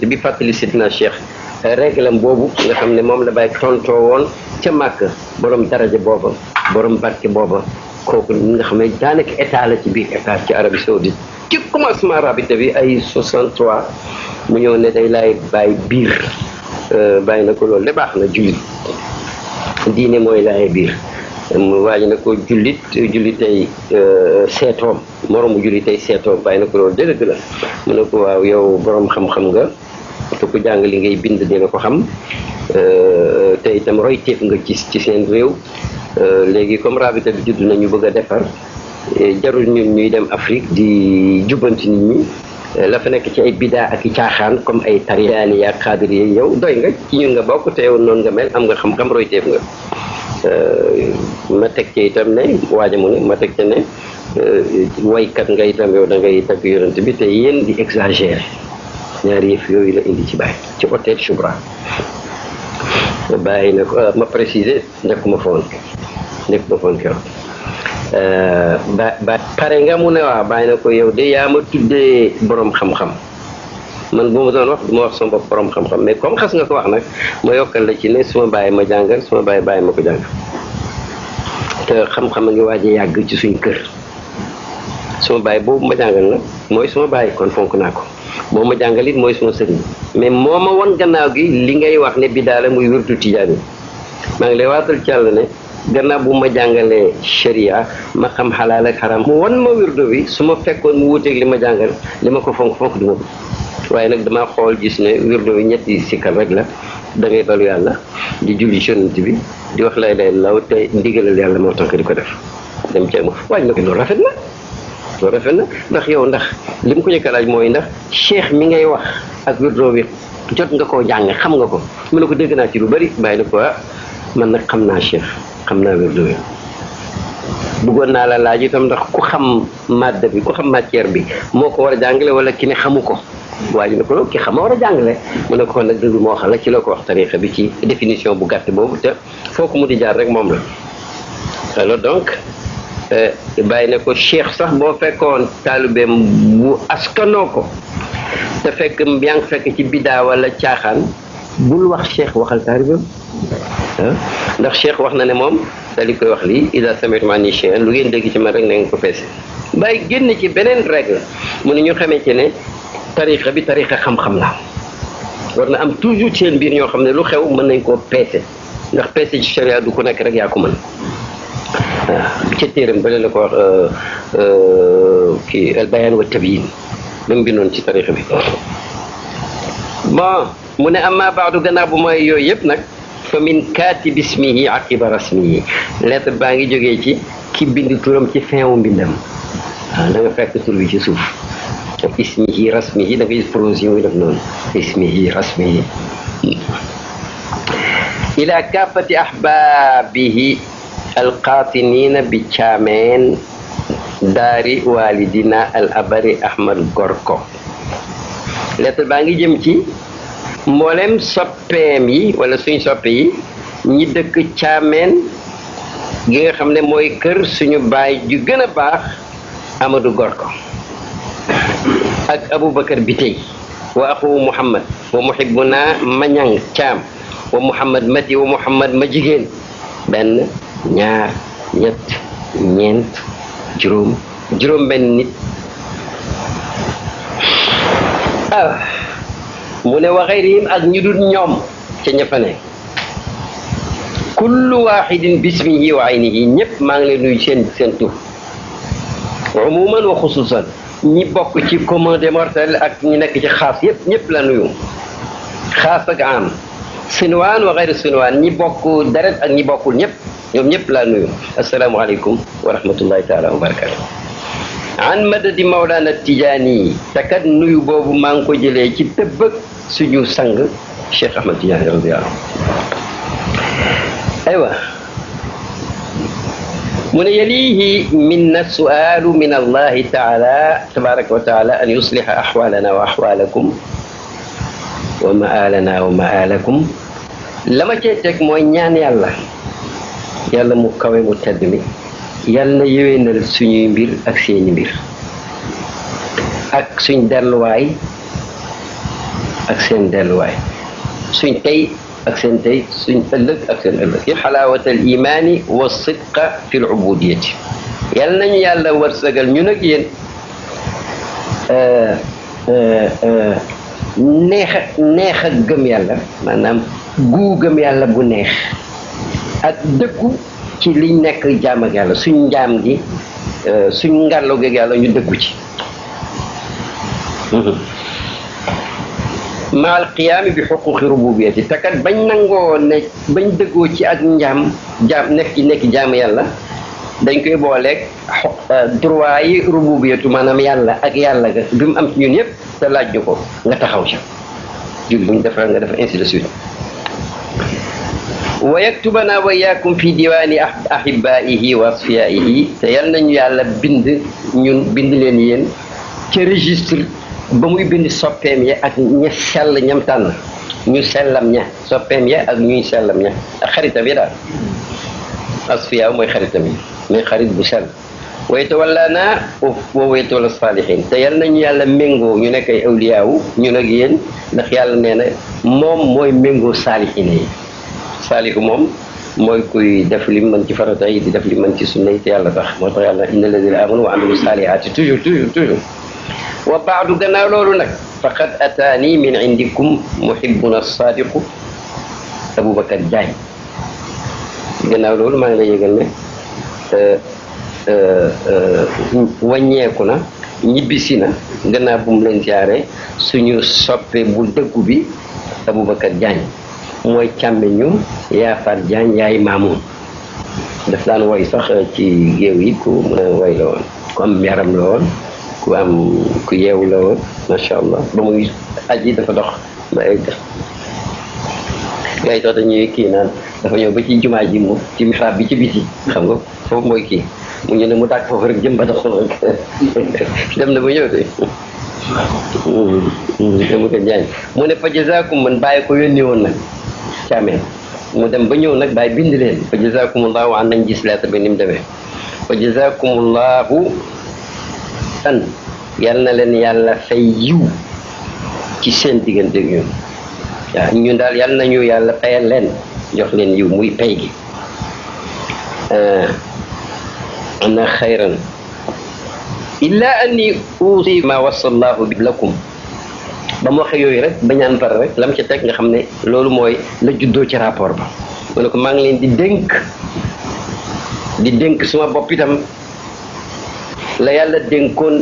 bi fàttali sidna Cheikh réglam boobu nga xam ne moom la bàyyi tontoo woon ca Màkk borom daraja booba borom barke booba kooku nga xam ne daanaka état la ci biir état ci Arabie Saoudite ci commencement rabita bi ay 63 mu ñëw ne day laay bàyyi biir bàyyi na ko loolu de baax na jullit diine mooy laay biir mu waaj na ko jullitay seetoom moromu jullitay seetoom bàyyi na ko loolu dëgg la mu ne ko waaw yow borom xam-xam nga te ku jàng li ngay bind dina ko xam te itam royteef nga ci seen réew léegi comme rabita bi judd nañu bëgg a defar jarul ñun ñuy dem Afrique di jubbanti nit ñi la fa nekk ci ay bidaa ak i caaxaan comme ay tariyaani yaa xaadir yi yow doy nga ci ñun nga bokk te yow noonu nga mel am nga xam-xam royteef nga ma teg ci itam ne waaja mu ne ma teg ci ne waykat nga itam yow da ngay tagg yonent bi te yéen di exagéré ñaari yëf yooyu la indi ci bàyyi ci hôtel Choubra bàyyi na ko ma préciser nekkuma foon keroog ba pare nga mu ne waaw bàyyi na ko yow de yaa ma tuddee borom xam-xam man bu ma doon wax du ma wax sama bopp borom xam-xam mais comme xas nga ko wax nag ma yokkal la ci ne suma bàyyi ma jàngal suma bàyyi ma ko jàng te xam-xam a ngi waaj a yàgg ci suñ kër suma bàyyi boobu ma jàngal nag mooy suma bàyyi kon fonk naa ko moo ma jàngal it mooy suma sëriñ mais moo ma wan gannaaw gi li ngay wax ne bi daala muy wirdu tijaan maa ngi lay waatal ci Yàlla ne gannaaw bu ma jàngalee sharia ma xam xalaal ak xaram mu wan ma wirdo bi su ma fekkoon mu wuuteeg li ma jàngal li ma ko fonk du ma ko waaye nag damaa xool gis ne wirdo bi ñetti sikkar rek la da ngay balu yàlla di julli yonent bi di wax lay law te ndigalal yàlla moo tax di ko def dem ci am waaye nag loolu rafet na ndax yow ndax li mu ko njëkk a laaj mooy ndax cheikh mi ngay wax ak wirdo bi jot nga koo jàng xam nga ko mu ne ko dégg naa ci lu bari bàyyi na ko man nag xam naa cheikh xam naa wirdo bi bëggoon naa la laaj itam ndax ku xam madda bi ku xam matière bi moo ko war a jàngale wala ki ne xamu ko waaye ne ko ki xam a war a jàngale mu ne ko kon nag dëgg moo xam la ci la ko wax tarixa bi ci définition bu gàtt boobu te fooku mu di jaar rek moom la alors donc bàyyi ne ko cheikh sax boo fekkoon taalibeem bu askanoo ko te fekk yaa ngi fekk ci bidaa wala caaxaan bul wax cheikh waxal taalibeem ndax cheikh wax na ne moom da li koy wax lii ida sami'tum anni shay'an lu ngeen dégg ci man rek na ngeen ko feese bàyyi génn ci beneen règle mu ne ñu xamee ci ne tarixa bi tarixa xam-xam la war na am toujours seen biir ñoo xam ne lu xew mën nañ koo peese ndax peese ci sharia du ku nekk rek yaa ko mën waaw ca téeram bale la ko wax kii al bayaan wa tabyin ba mu bindoon ci tarixa bi bon mu ne amma baadu gannaaw bu mooy yooyu yëpp nag fa min kaatib ismihi aqiba rasmihi lettre baa ngi jógee ci ki bind turam ci fin wu mbindam waaw da nga fekk tur bi ci suuf ismihi rasmihi da ngay prose yi def noonu ismihi rasmihi ila kaafati ahbaabihi alqaatinina bi caameen daari walidina al abari ahmad gorko lettre baa ngi jëm ci mboolem soppeem yi wala suñ soppe yi ñi dëkk caameen gi nga xam ne mooy kër suñu baay ju gën a baax Amadou Gorko ak Aboubacar Bitey wa axu Muhammad wa muhibbuna Mañang Caam wa Muhammad Mati wa Muhammad ma jigéen benn ñaar ñett ñeent juróom benn nit mu ne wa xayrihim ak ñu dul ñoom ca ña fa ne kullu waxidin bismihi wa aynihi ñëpp maa ngi leen nuyu seen tur umuman wa xususan ñi bokk ci commun des mortels ak ñi nekk ci xaas yëpp ñëpp la nuyu xaas ak am sinwaan wa xayru sinwaan ñi bokk deret ak ñi bokkul ñëpp ñoom ñëpp la nuyu asalaamualeykum wa rahmatullahi taala wa barakatu an madadi Mawlana Tijaani takat nuyu boobu maa ngi ko jëlee ci tëbbëg suñu sang Cheikh Ahmad Tijaani radiyallahu aywa mu ne yalihi minna su'aalu min allahi taala tabaraka wa taala an yusliha ahwalana wa ahwalakum wa ma'alana wa ma'alakum la ma cee teg mooy ñaan yàlla mu kawe mu tedd mi yàlla na yéwénal suñuy mbir ak seeni mbir ak suñ delluwaay ak seen delluwaay suñ tey ak seen tey suñ ëllëg ak seen ëllëg yi xalaawatal imaani wa sidqa fi l ubudiyati yal nañu yàlla wërsëgal ñu nag yéen neex ak gëm yàlla maanaam guu gëm yàlla bu neex ak dëggu ci liñ nekk jaam ak yàlla suñ njaam gi suñ ngàllo geeg yàlla ñu dëggu ci maal qiyaami bi xuquqi rububiyati te kat bañ nangoo ne bañ dëggoo ci ak jaam nekk jaam yàlla dañ koy booleeg droit yi rububiyatu maanaam yàlla ak yàlla ga bi mu am ci ñun yëpp te laaj ñu ko nga taxaw ca jul buñ defal nga def ainsi de suite wa yaktubana wa iyaakum fi diwaani ahibaihi wa asfiyaihi te yal nañu yàlla bind leen yéen ca registre ba muy bind soppeem ya ak ña sell ñam tànn ñu sellam ña soppeem ya ak ñuy sellam ña ak xaritam yi daal asfiya mooy xaritam yi mais xarit bu sell wayta walla naa wa wayta walla saalihin te yal nañu yàlla méngoo ñu nekk ay awliyaawu ñu nag yéen ndax yàlla nee na moom mooy méngoo saalihine yi saalihu moom mooy kuy def li mën ci farata yi di def li mën ci sunna yi te yàlla tax moo tax yàlla inna alladina amanu wa amilu saalihaati toujours wa baadu gannaaw loolu nag faqad ataani min indikum muhibbuna sadiqu Aboubacar Diagne gannaaw loolu maa ngi lay yëgal ne wàññeeku na ñibbisi na gannaaw bu mu leen jaaree suñu soppe bu dëggu bi Aboubacar Diagne mooy càmmeñu Yaafar Diagne yaay Maamoun daf daan woy sax ci géew yi ku mën a woy la woon ku am yaram la woon ku yeewu la woon macha allah ba muy aji dafa dox ba egg gars yi toota ñuy kii naan dafa ñëw ba ci jumaa ji mu ci mihrab bi ci biti xam nga foofu mooy kii mu ñu ne mu tàkk foofu rek jëm ba doxul rek dem na ba ñëw de dama ko jaañ mu ne fa jazaakum man bàyyi ko yónni woon nag caamee mu dem ba ñëw nag bàyyi bind leen fa jazaakumullahu an nañ gis lettre bi ni mu demee fa jazaakumullahu an yal na leen yàlla fay yiw ci seen diggante ak ñun waaw ñun daal yal nañu yàlla fayal leen jox leen yiw muy pay gi ana xayran illa anni uusi ma wasallahu bi lakum ba mu waxee yooyu rek ba ñaan pare rek lam ci teg nga xam ne loolu mooy la juddoo ci rapport ba mu ne ko maa ngi leen di dénk suma bopp itam la yàlla dénkoon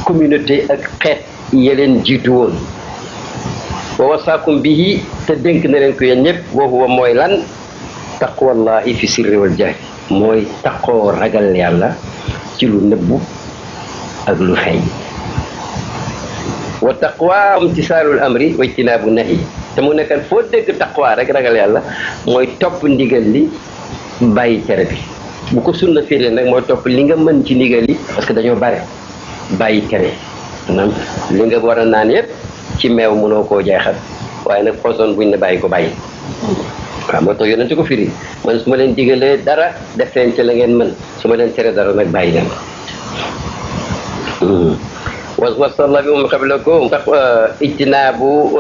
communauté ak xeet ya leen jiitu woon wa wasaakum bihi te dénk na leen ko yéen ñëpp wa huwa mooy lan taqwallahi fi sirri wal jahri mooy taqoo ragal yàlla ci lu nëbbu ak lu feeñ wa taqwa imtisaalul amri wa ijtinaabu nahi te mu nekkat foo dégg taqwa rek ragal yàlla mooy topp ndigal li bàyyi tere bi bu ko sunna firee nag mooy topp li nga mën ci ndigal yi parce que dañoo bare bàyyi tere maanaam li nga war a naan yëpp ci meew mënoo koo jeexal waaye nag poson buñ ne bàyyi ko bàyyi waaw moo tax yonente ko firi man su ma leen digalee dara def leen ci la ngeen mën su ma leen tere dara nag bàyyi leen wasalla bi moom qablakum ijtinaabu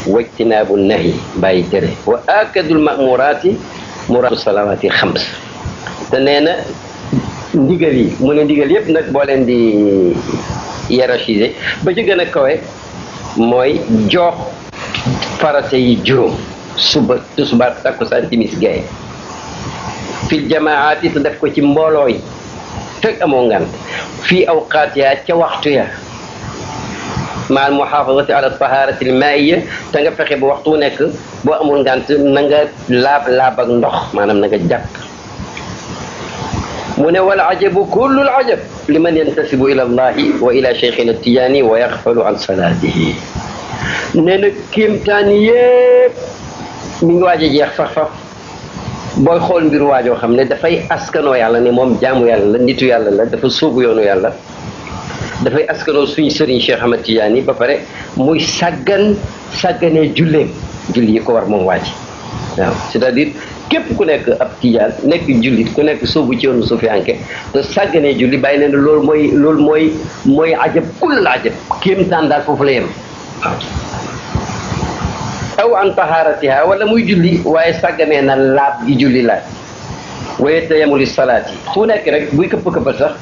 wajtinaabu nahi bàyyi tere wa akadul mamuraati muraatu salawaati xams te nee na ndigal yi mu ne ndigal yëpp nag boo leen di hiérarchiser ba ci gën a kawe mooy jox farate yi juróom suba tisbaar takkusaan timis gaye fil jamaati te def ko ci mbooloo yi fekk amoo ngant fii awqaat yaa ca waxtu ya maal muhaafazati ala taharati al maaiya te nga fexe ba waxtu nekk boo amul ngant na nga laab ak ndox maanaam na nga jàpp mu ne wal ajabu kullu al ajab liman yantasibu ila allahi wa ila cheikhina tijaani wa yaxfalu an salaatihi nee na kéemtaan yépp mi ngi waaj a jeex sax faf booy xool mbir waajoo xam ne dafay askanoo yàlla ne moom jaamu yàlla la nitu yàlla la dafa sóobu yoonu yàlla dafay askanoo suñu sëriñ Cheikh Ahmad Tidiane ba pare muy sàgganee julleem julli yi ko war moom waaji waaw c'est-à-dire képp ku nekk ab tijaan nekk jullit ku nekk sóobu ci yoonu sufiyanke te sàgganee julli bàyyi leen loolu mooy ajab kullal ajab kéemtaan daal foofu la yem aw an taharatiha wala muy julli waaye sàgganee na laab gi julli laaj waye tayammu li salaati fu nekk rek buy këpp-këppal sax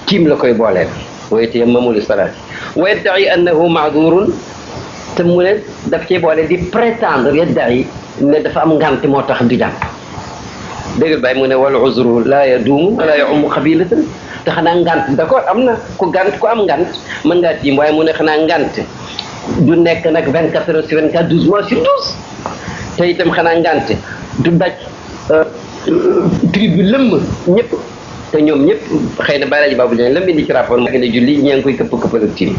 tiim la koy booleel waye tayammamu li salaati wa yadda'i annahu ma'durun te mu ne daf cee boole di prétendre yadda'i ne dafa am ngant moo tax du jàpp dégg bàyyi mu ne wal uzru la yadumu wala ya'ummu qabilatan te xanaa ngant d'accord am na ku am ngant mën ngaa tiim waaye mu ne xanaa ngant du nekk nag 24 heures sur 24 12 mois sur 12 te itam xanaa ngant du daj tribu bi lëmm ñëpp te ñoom ñëpp xëy na bàyyi la ji baabu jën lëmm indi ci rapport ma gën a julli ñee ngi koy këppal ak tiim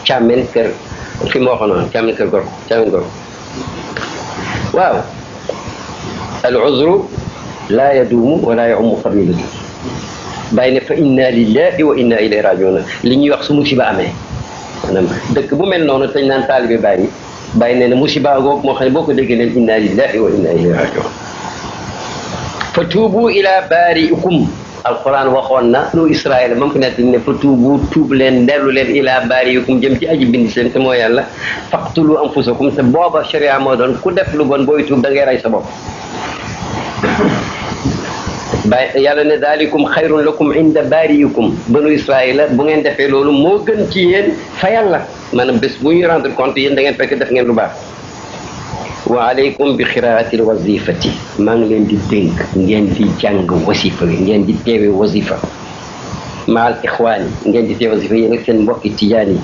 càmmeen kër fi ma waxoon noonu càmmeen kër gor càmmeen gor waaw al uzru la yadumu wala ya'ummu qabilatu bàyyi ne fa inna lillahi wa inna ilayhi raji'un li ñuy wax su musiba amee maanaam dëkk bu mel noonu tañ naan taalibe bàyyi nee na musiba googu moo xam ne boo ko déggee leen inna lillahi wa inna ilayhi raji'un fa tuubu ila baari'ikum alquran waxoon na lu Israël moom ko nekk ne fa tuub leen dellu leen ila baari'ikum jëm ci aji bind seen te mooy yàlla faqtulu anfusakum te booba sharia moo doon ku def lu bon booy tuub da ngay rey sa bopp bàyyi yàlla ne daalikum xayrun lakum inda baari'ikum banu Israël bu ngeen defee loolu moo gën ci yéen fa yàlla maanaam bés bu ñu rendre compte yéen da ngeen fekk def ngeen lu baax wa alaykum bi xiraatil wazifati maa ngi leen di dénk ngeen di jàng wasifa ngeen di teewe wasifa maal ixwaani ngeen di teewe wasifa yéen ak seen mbokki tijaan yi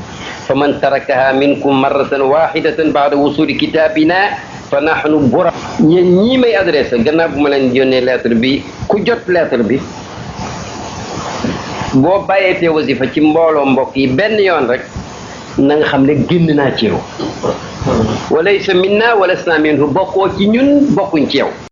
fa man tarakaha minkum marratan wahidatan ba'da wusuli kitabina fa nahnu bura ñeen ñii may adressé gannaaw bu ma leen yónnee lettre bi ku jot lettre bi boo bàyyee teewe wasifa ci mbooloo mbokk yi benn yoon rek na nga xam ne génn naa ci yow walaysa minna wa lasna minhu bokkoo ci ñun bokkuñ ci yow